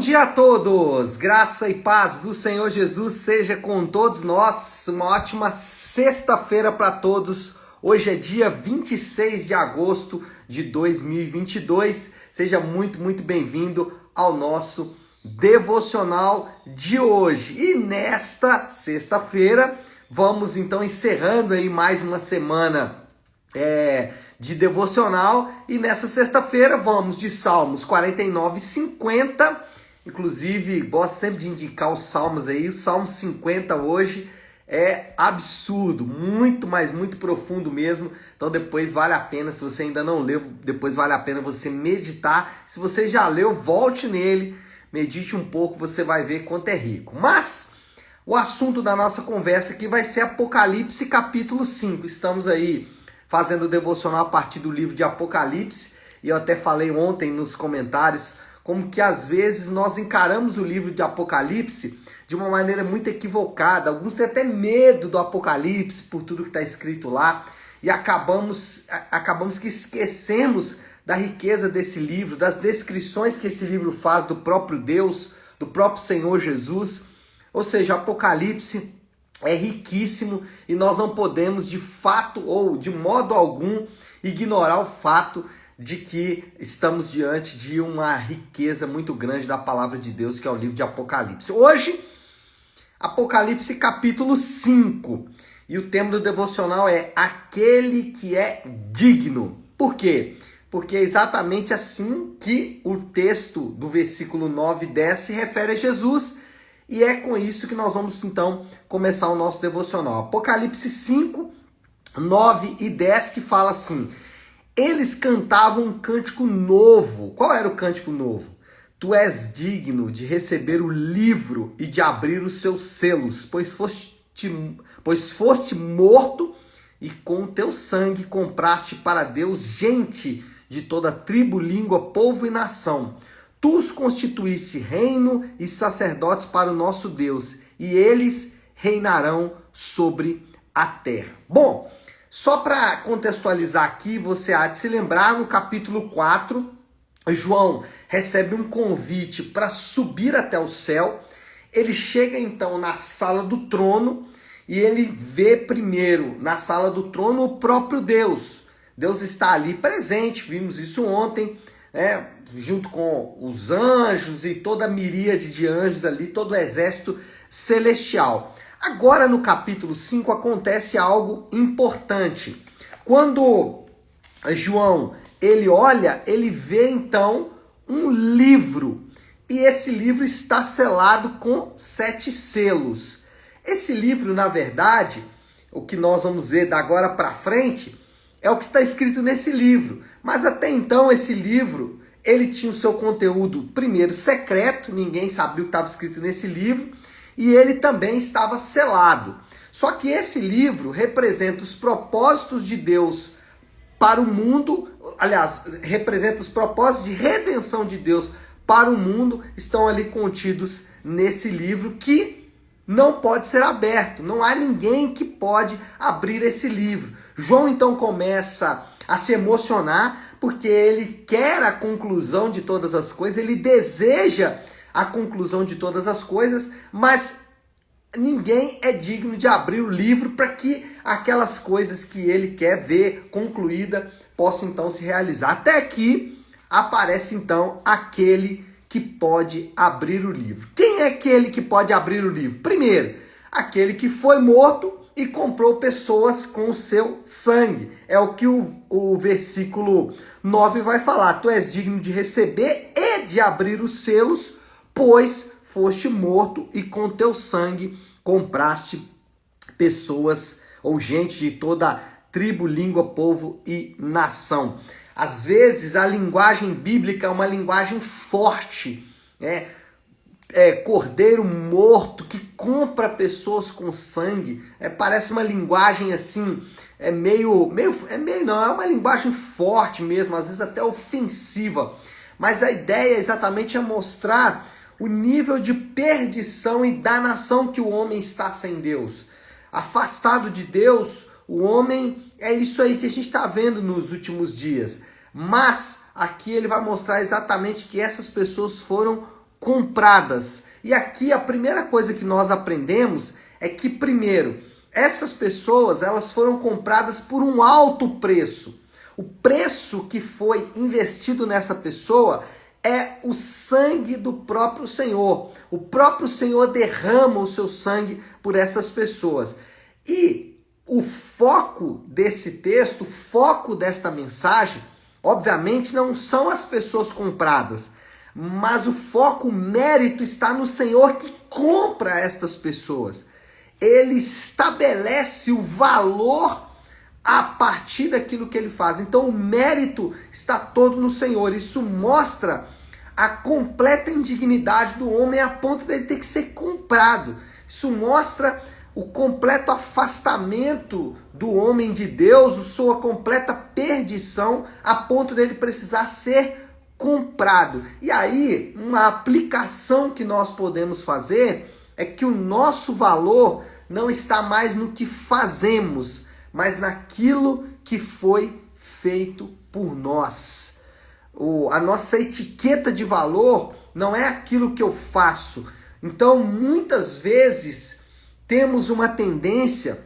dia a todos, graça e paz do Senhor Jesus seja com todos nós, uma ótima sexta-feira para todos. Hoje é dia 26 de agosto de 2022, seja muito bem-vindo ao nosso devocional de hoje. E nesta sexta-feira, vamos então encerrando aí mais uma semana de devocional, e nessa sexta-feira vamos de Salmos 49 e 50, inclusive gosto sempre de indicar os salmos aí. O Salmo 50 hoje é absurdo, muito profundo mesmo, então depois vale a pena, se você ainda não leu, depois vale a pena você meditar. Se você já leu, volte nele, medite um pouco, você vai ver quanto é rico. Mas o assunto da nossa conversa aqui vai ser Apocalipse capítulo 5, estamos aí fazendo o devocional a partir do livro de Apocalipse, e eu até falei ontem nos comentários como que às vezes nós encaramos o livro de Apocalipse de uma maneira muito equivocada. Alguns têm até medo do Apocalipse por tudo que está escrito lá, e acabamos que esquecemos da riqueza desse livro, das descrições que esse livro faz do próprio Deus, do próprio Senhor Jesus. Ou seja, Apocalipse é riquíssimo e nós não podemos de fato ou de modo algum ignorar o fato de que estamos diante de uma riqueza muito grande da palavra de Deus, que é o livro de Apocalipse. Hoje, Apocalipse capítulo 5, e o tema do devocional é aquele que é digno. Por quê? Porque é exatamente assim que o texto do versículo 9 e 10 se refere a Jesus. E é com isso que nós vamos, então, começar o nosso devocional. Apocalipse 5, 9 e 10, que fala assim: eles cantavam um cântico novo. Qual era o cântico novo? Tu és digno de receber o livro e de abrir os seus selos, pois foste morto e com o teu sangue compraste para Deus gente de toda tribo, língua, povo e nação. Tu os constituíste reino e sacerdotes para o nosso Deus, e eles reinarão sobre a terra. Bom, só para contextualizar aqui, você há de se lembrar, no capítulo 4, João recebe um convite para subir até o céu. Ele chega então na sala do trono e ele vê primeiro na sala do trono o próprio Deus. Deus está ali presente, vimos isso ontem, junto com os anjos e toda a miríade de anjos ali, todo o exército celestial. Agora no capítulo 5 acontece algo importante. Quando João ele olha, ele vê então um livro, e esse livro está selado com 7 selos. Esse livro, na verdade, o que nós vamos ver da agora para frente, é o que está escrito nesse livro. Mas até então esse livro, ele tinha o seu conteúdo, primeiro, secreto, ninguém sabia o que estava escrito nesse livro, e ele também estava selado. Só que esse livro representa os propósitos de Deus para o mundo, aliás, representa os propósitos de redenção de Deus para o mundo, estão ali contidos nesse livro que não pode ser aberto, não há ninguém que pode abrir esse livro. João então começa a se emocionar, porque ele quer a conclusão de todas as coisas, ele deseja a conclusão de todas as coisas, mas ninguém é digno de abrir o livro para que aquelas coisas que ele quer ver concluída possam então se realizar. Até que aparece então aquele que pode abrir o livro. Quem é aquele que pode abrir o livro? Primeiro, aquele que foi morto e comprou pessoas com o seu sangue. É o que o versículo 9 vai falar. Tu és digno de receber e de abrir os selos, pois foste morto e com teu sangue compraste pessoas ou gente de toda tribo, língua, povo e nação. Às vezes a linguagem bíblica é uma linguagem forte, né? Cordeiro morto que compra pessoas com sangue, parece uma linguagem assim, é uma linguagem forte mesmo, às vezes até ofensiva, mas a ideia exatamente é mostrar o nível de perdição e danação que o homem está sem Deus. Afastado de Deus, o homem é isso aí que a gente está vendo nos últimos dias, mas aqui ele vai mostrar exatamente que essas pessoas foram compradas. E aqui a primeira coisa que nós aprendemos é que, primeiro, essas pessoas elas foram compradas por um alto preço. O preço que foi investido nessa pessoa é o sangue do próprio Senhor. O próprio Senhor derrama o seu sangue por essas pessoas. E o foco desse texto, o foco desta mensagem, obviamente não são as pessoas compradas, mas o foco, o mérito está no Senhor que compra estas pessoas. Ele estabelece o valor a partir daquilo que ele faz. Então o mérito está todo no Senhor. Isso mostra a completa indignidade do homem a ponto dele ter que ser comprado. Isso mostra o completo afastamento do homem de Deus, a sua completa perdição a ponto dele precisar ser comprado. E aí, uma aplicação que nós podemos fazer é que o nosso valor não está mais no que fazemos, mas naquilo que foi feito por nós. A nossa etiqueta de valor não é aquilo que eu faço. Então, muitas vezes, temos uma tendência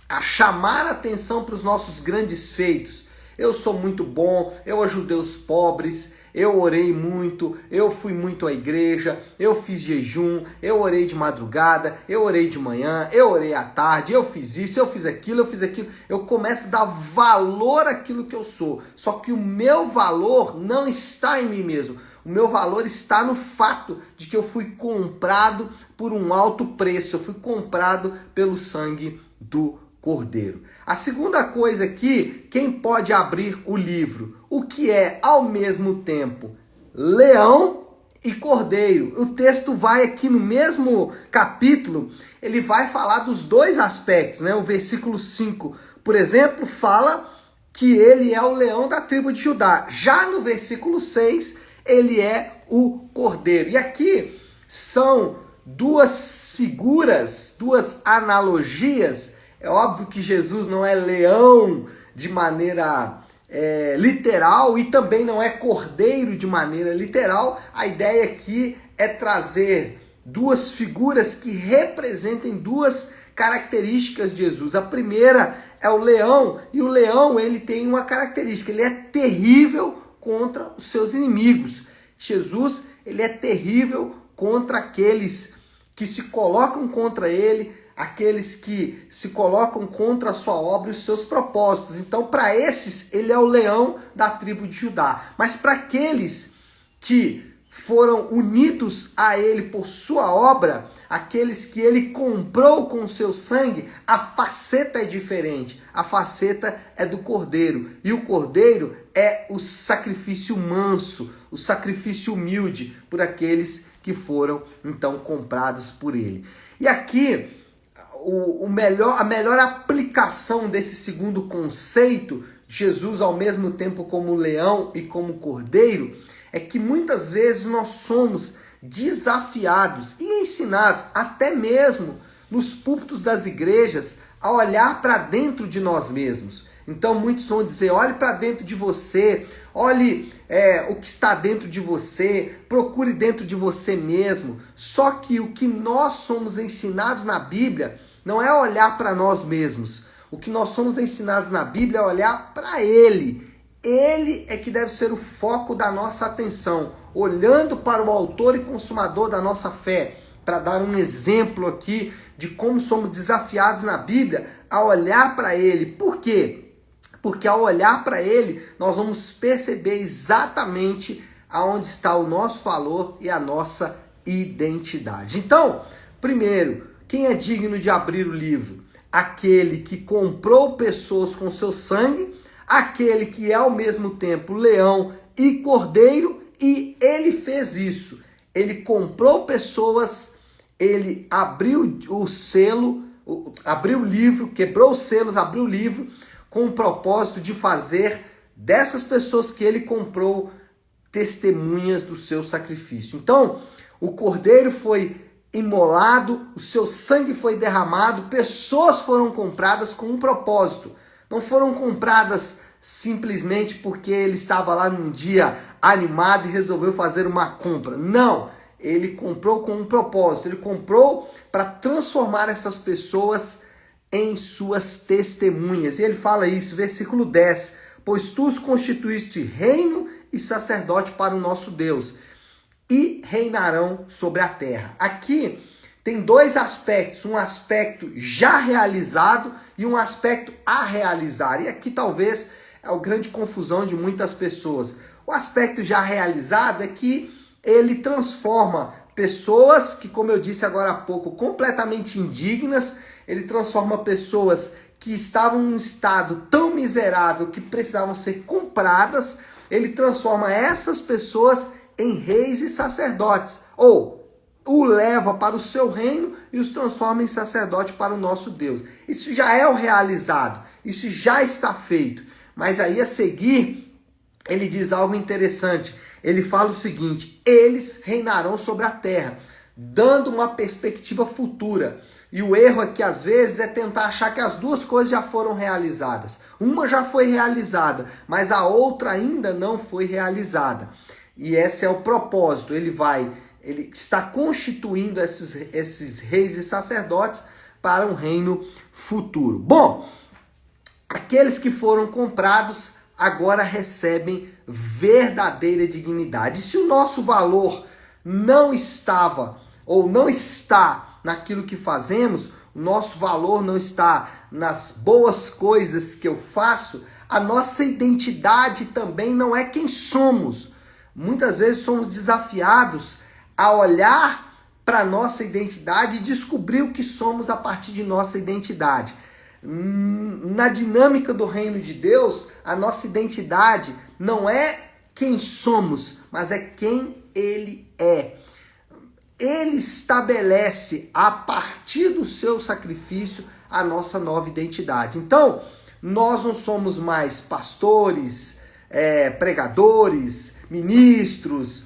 a chamar a atenção para os nossos grandes feitos. Eu sou muito bom, eu ajudei os pobres, eu orei muito, eu fui muito à igreja, eu fiz jejum, eu orei de madrugada, eu orei de manhã, eu orei à tarde, eu fiz isso, eu fiz aquilo, eu fiz aquilo. Eu começo a dar valor àquilo que eu sou. Só que o meu valor não está em mim mesmo. O meu valor está no fato de que eu fui comprado por um alto preço. Eu fui comprado pelo sangue do Cordeiro. A segunda coisa aqui, quem pode abrir o livro? O que é, ao mesmo tempo, leão e cordeiro. O texto vai aqui no mesmo capítulo, ele vai falar dos dois aspectos, né? O versículo 5, por exemplo, fala que ele é o leão da tribo de Judá. Já no versículo 6, ele é o cordeiro. E aqui são duas figuras, duas analogias. É óbvio que Jesus não é leão de maneira literal e também não é cordeiro de maneira literal. A ideia aqui é trazer duas figuras que representem duas características de Jesus. A primeira é o leão, e o leão ele tem uma característica, ele é terrível contra os seus inimigos. Jesus, ele é terrível contra aqueles que se colocam contra ele, aqueles que se colocam contra a sua obra e os seus propósitos. Então, para esses, ele é o leão da tribo de Judá. Mas para aqueles que foram unidos a ele por sua obra, aqueles que ele comprou com o seu sangue, a faceta é diferente. A faceta é do cordeiro. E o cordeiro é o sacrifício manso, o sacrifício humilde por aqueles que foram, então, comprados por ele. E aqui, a melhor aplicação desse segundo conceito, Jesus ao mesmo tempo como leão e como cordeiro, é que muitas vezes nós somos desafiados e ensinados, até mesmo nos púlpitos das igrejas, a olhar para dentro de nós mesmos. Então muitos vão dizer, olhe para dentro de você, olhe o que está dentro de você, procure dentro de você mesmo. Só que o que nós somos ensinados na Bíblia não é olhar para nós mesmos. O que nós somos ensinados na Bíblia é olhar para Ele. Ele é que deve ser o foco da nossa atenção, olhando para o autor e consumador da nossa fé, para dar um exemplo aqui de como somos desafiados na Bíblia a olhar para Ele. Por quê? Porque ao olhar para Ele, nós vamos perceber exatamente aonde está o nosso valor e a nossa identidade. Então, primeiro, quem é digno de abrir o livro? Aquele que comprou pessoas com seu sangue, aquele que é ao mesmo tempo leão e cordeiro, e ele fez isso. Ele comprou pessoas, ele abriu o selo, abriu o livro, quebrou os selos, abriu o livro, com o propósito de fazer dessas pessoas que ele comprou testemunhas do seu sacrifício. Então, o cordeiro foi imolado, o seu sangue foi derramado, pessoas foram compradas com um propósito. Não foram compradas simplesmente porque ele estava lá num dia animado e resolveu fazer uma compra. Não, ele comprou com um propósito, ele comprou para transformar essas pessoas em suas testemunhas. E ele fala isso, versículo 10, pois tu os constituíste reino e sacerdote para o nosso Deus, e reinarão sobre a terra. Aqui tem dois aspectos, um aspecto já realizado e um aspecto a realizar. E aqui talvez é a grande confusão de muitas pessoas. O aspecto já realizado é que ele transforma pessoas que, como eu disse agora há pouco, completamente indignas, ele transforma pessoas que estavam em um estado tão miserável que precisavam ser compradas, ele transforma essas pessoas em reis e sacerdotes, ou o leva para o seu reino e os transforma em sacerdote para o nosso Deus. Isso já é o realizado, isso já está feito. Mas aí a seguir, ele diz algo interessante. Ele fala o seguinte: eles reinarão sobre a terra, dando uma perspectiva futura. E o erro aqui, às vezes, é tentar achar que as duas coisas já foram realizadas. Uma já foi realizada, mas a outra ainda não foi realizada. E esse é o propósito. Ele está constituindo esses reis e sacerdotes para um reino futuro. Bom, aqueles que foram comprados agora recebem verdadeira dignidade. E se o nosso valor não estava ou não está naquilo que fazemos, o nosso valor não está nas boas coisas que eu faço, a nossa identidade também não é quem somos. Muitas vezes somos desafiados a olhar para a nossa identidade e descobrir o que somos a partir de nossa identidade. Na dinâmica do reino de Deus, a nossa identidade não é quem somos, mas é quem Ele é. Ele estabelece, a partir do seu sacrifício, a nossa nova identidade. Então, nós não somos mais pastores, pregadores, ministros,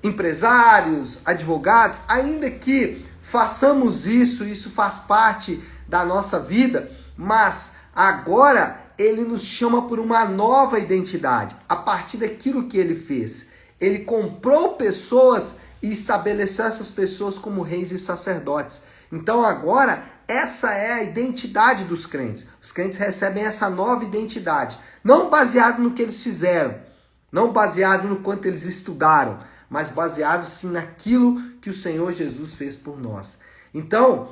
empresários, advogados, ainda que façamos isso faz parte da nossa vida, mas agora ele nos chama por uma nova identidade, a partir daquilo que ele fez. Ele comprou pessoas e estabeleceu essas pessoas como reis e sacerdotes. Então agora, essa é a identidade dos crentes. Os crentes recebem essa nova identidade, não baseado no que eles fizeram, não baseado no quanto eles estudaram, mas baseado sim naquilo que o Senhor Jesus fez por nós. Então,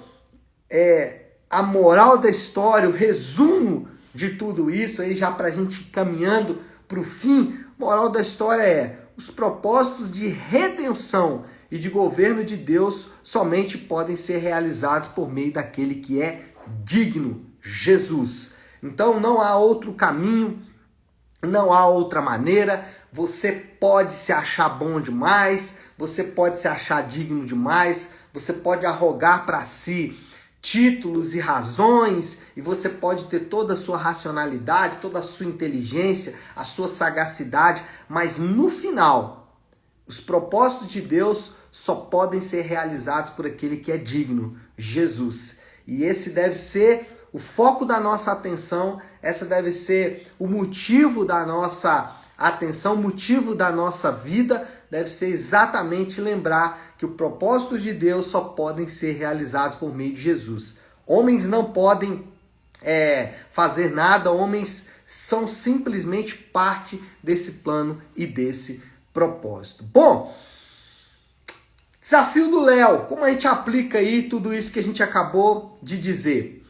a moral da história, o resumo de tudo isso, aí já para a gente ir caminhando para o fim, moral da história é: os propósitos de redenção e de governo de Deus somente podem ser realizados por meio daquele que é digno, Jesus. Então não há outro caminho, não há outra maneira. Você pode se achar bom demais, você pode se achar digno demais, você pode arrogar para si títulos e razões, e você pode ter toda a sua racionalidade, toda a sua inteligência, a sua sagacidade, mas no final, os propósitos de Deus só podem ser realizados por aquele que é digno, Jesus. E esse deve ser o foco da nossa atenção, essa deve ser o motivo da nossa atenção, o motivo da nossa vida, deve ser exatamente lembrar que o propósito de Deus só podem ser realizados por meio de Jesus. Homens não podem fazer nada, homens são simplesmente parte desse plano e desse propósito. Bom, desafio do Léo, como a gente aplica aí tudo isso que a gente acabou de dizer?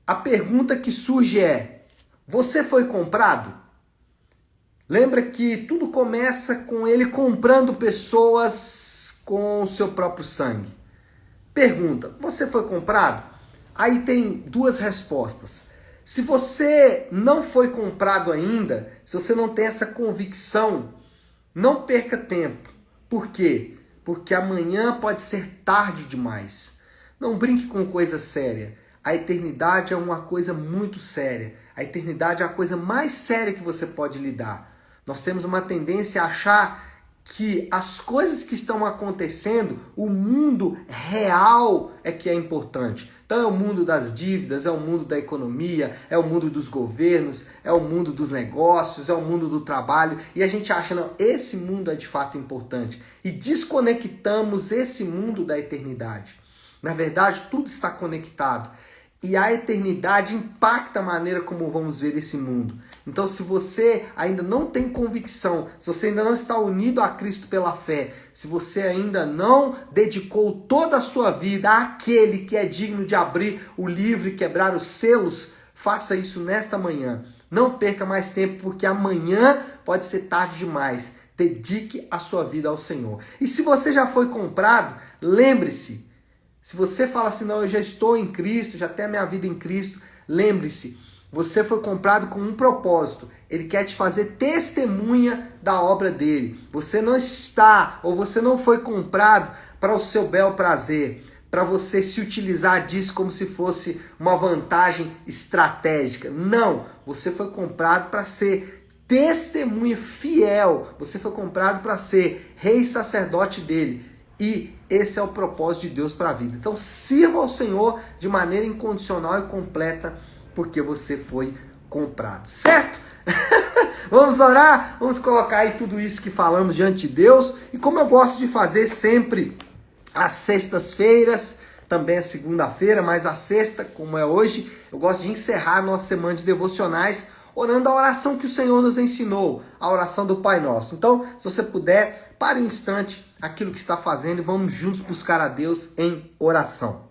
A pergunta que surge é: você foi comprado? Lembra que tudo começa com ele comprando pessoas com o seu próprio sangue. Pergunta: você foi comprado? Aí tem duas respostas. Se você não foi comprado ainda, se você não tem essa convicção, não perca tempo. Por quê? Porque amanhã pode ser tarde demais. Não brinque com coisa séria. A eternidade é uma coisa muito séria. A eternidade é a coisa mais séria que você pode lidar. Nós temos uma tendência a achar que as coisas que estão acontecendo, o mundo real é que é importante. Então é o mundo das dívidas, é o mundo da economia, é o mundo dos governos, é o mundo dos negócios, é o mundo do trabalho. E a gente acha, não, esse mundo é de fato importante. E desconectamos esse mundo da eternidade. Na verdade, tudo está conectado. E a eternidade impacta a maneira como vamos ver esse mundo. Então, se você ainda não tem convicção, se você ainda não está unido a Cristo pela fé, se você ainda não dedicou toda a sua vida àquele que é digno de abrir o livro e quebrar os selos, faça isso nesta manhã. Não perca mais tempo, porque amanhã pode ser tarde demais. Dedique a sua vida ao Senhor. E se você já foi comprado, lembre-se, se você fala assim, não, eu já estou em Cristo, já tenho a minha vida em Cristo, lembre-se, você foi comprado com um propósito. Ele quer te fazer testemunha da obra dele. Você não está, ou você não foi comprado para o seu bel prazer, para você se utilizar disso como se fosse uma vantagem estratégica. Não, você foi comprado para ser testemunha fiel. Você foi comprado para ser rei e sacerdote dele. E esse é o propósito de Deus para a vida. Então sirva ao Senhor de maneira incondicional e completa, porque você foi comprado, certo? Vamos orar? Vamos colocar aí tudo isso que falamos diante de Deus. E como eu gosto de fazer sempre às sextas-feiras, também a segunda-feira, mas a sexta, como é hoje, eu gosto de encerrar a nossa semana de devocionais orando a oração que o Senhor nos ensinou, a oração do Pai Nosso. Então, se você puder, pare um instante aquilo que está fazendo e vamos juntos buscar a Deus em oração.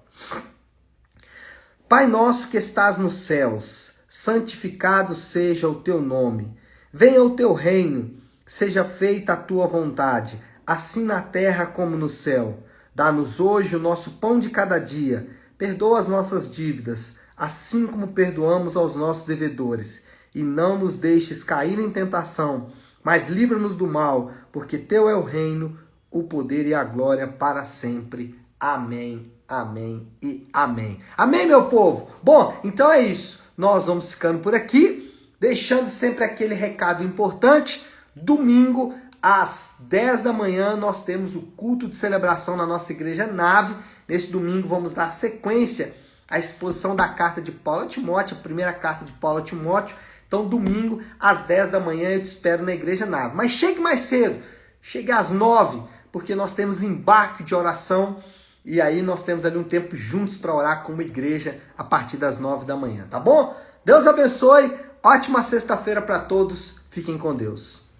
Pai nosso que estás nos céus, santificado seja o teu nome. Venha o teu reino, seja feita a tua vontade, assim na terra como no céu. Dá-nos hoje o nosso pão de cada dia. Perdoa as nossas dívidas, assim como perdoamos aos nossos devedores. E não nos deixes cair em tentação, mas livra-nos do mal, porque teu é o reino, o poder e a glória para sempre. Amém, amém e amém. Amém, meu povo? Bom, então é isso. Nós vamos ficando por aqui, deixando sempre aquele recado importante. Domingo, às 10 da manhã, nós temos o culto de celebração na nossa igreja Nave. Nesse domingo, vamos dar sequência à exposição da carta de Paulo a Timóteo, a primeira carta de Paulo a Timóteo. Então, domingo, às 10 da manhã, eu te espero na Igreja Nave. Mas chegue mais cedo, chegue às 9, porque nós temos embarque de oração e aí nós temos ali um tempo juntos para orar como igreja a partir das 9 da manhã, tá bom? Deus abençoe, ótima sexta-feira para todos, fiquem com Deus.